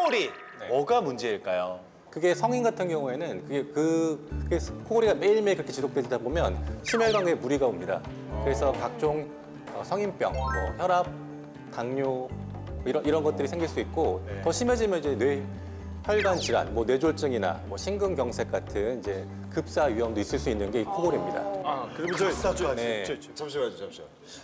코골이 뭐가 문제일까요? 그게 성인 같은 경우에는 그게 코골이가 매일매일 그렇게 지속되다 보면 심혈관계에 무리가 옵니다. 그래서 각종 성인병, 뭐 혈압, 당뇨 뭐 이런 것들이 생길 수 있고 더 심해지면 이제 혈관 질환, 뭐 뇌졸중이나 뭐 심근경색 같은 이제 급사 위험도 있을 수 있는 게 이 코골이입니다. 그러면 저 네. 잠시만요.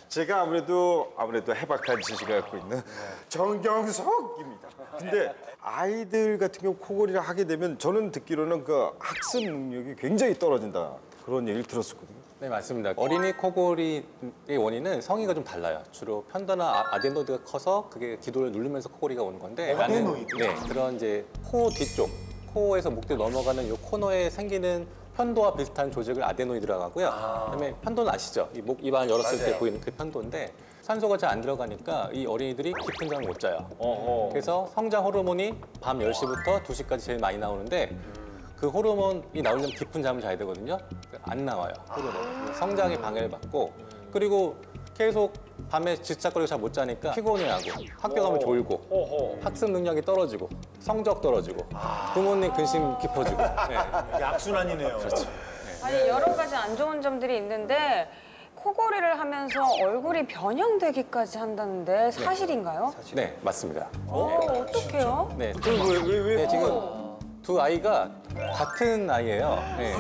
제가 아무래도 해박한 지식을 갖고 있는 정경석입니다. 근데 아이들 같은 경우 코골이를 하게 되면 저는 듣기로는 그 학습 능력이 굉장히 떨어진다 그런 얘기를 들었었거든요. 네, 맞습니다. 어린이 코골이의 원인은 성인과 좀 달라요. 주로 편도나 아데노이드가 커서 그게 기도를 누르면서 코골이가 오는 건데 아데노이드? 네, 그런 이제 코 뒤쪽, 코에서 목뒤로 넘어가는 이 코너에 생기는 편도와 비슷한 조직을 아데노이드라고 하고요. 그다음에 편도는 아시죠? 이 목 입안 열었을 때 보이는 그 편도인데 산소가 잘 안 들어가니까 이 어린이들이 깊은 잠을 못 자요. 그래서 성장 호르몬이 밤 10시부터 2시까지 제일 많이 나오는데 그 호르몬이 나오려면 깊은 잠을 자야 되거든요. 안 나와요, 호르몬. 성장에 방해를 받고 그리고 계속 밤에 지착거리고 잘 못 자니까 피곤해하고 학교 가면 졸고 학습 능력이 떨어지고 성적 떨어지고 부모님 근심 깊어지고 네. 이게 악순환이네요. 그렇죠. 아니 여러 가지 안 좋은 점들이 있는데 코골이를 하면서 얼굴이 변형되기까지 한다는데 사실인가요? 네, 맞습니다. 어떡해요? 네, 네, 지금 두 아이가 같은 아이예요. 네.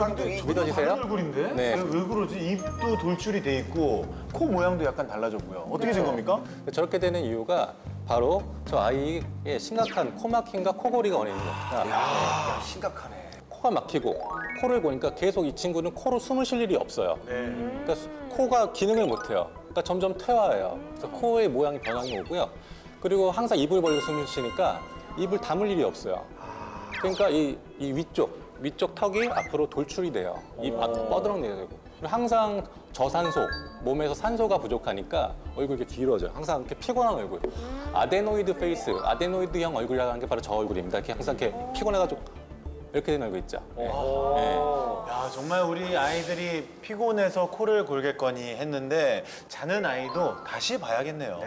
믿어지세요? 다른 얼굴인데? 네. 왜 그러지? 입도 돌출이 돼 있고 코 모양도 약간 달라졌고요. 어떻게 된 겁니까? 저렇게 되는 이유가 바로 저 아이의 심각한 코막힘과 코골이가 원인입니다. 야, 심각하네. 코가 막히고 코를 고니까 계속 이 친구는 코로 숨을 쉴 일이 없어요. 그러니까 코가 기능을 못해요. 그러니까 점점 퇴화해요. 그래서 코의 모양이 변형이 오고요. 그리고 항상 입을 벌리고 숨을 쉬니까 입을 다물 일이 없어요. 그러니까 이 위쪽 턱이 앞으로 돌출이 돼요. 입 앞으로 뻐드렁내게 되고. 그리고 항상 저산소, 몸에서 산소가 부족하니까 얼굴이 이렇게 길어져요. 항상 이렇게 피곤한 얼굴. 아데노이드 페이스, 아데노이드형 얼굴이라고 하는 게 바로 저 얼굴입니다. 이렇게 항상 이렇게 피곤해가지고 이렇게 된 얼굴 있죠. 네. 야, 정말 우리 아이들이 피곤해서 코를 골겠거니 했는데 자는 아이도 다시 봐야겠네요.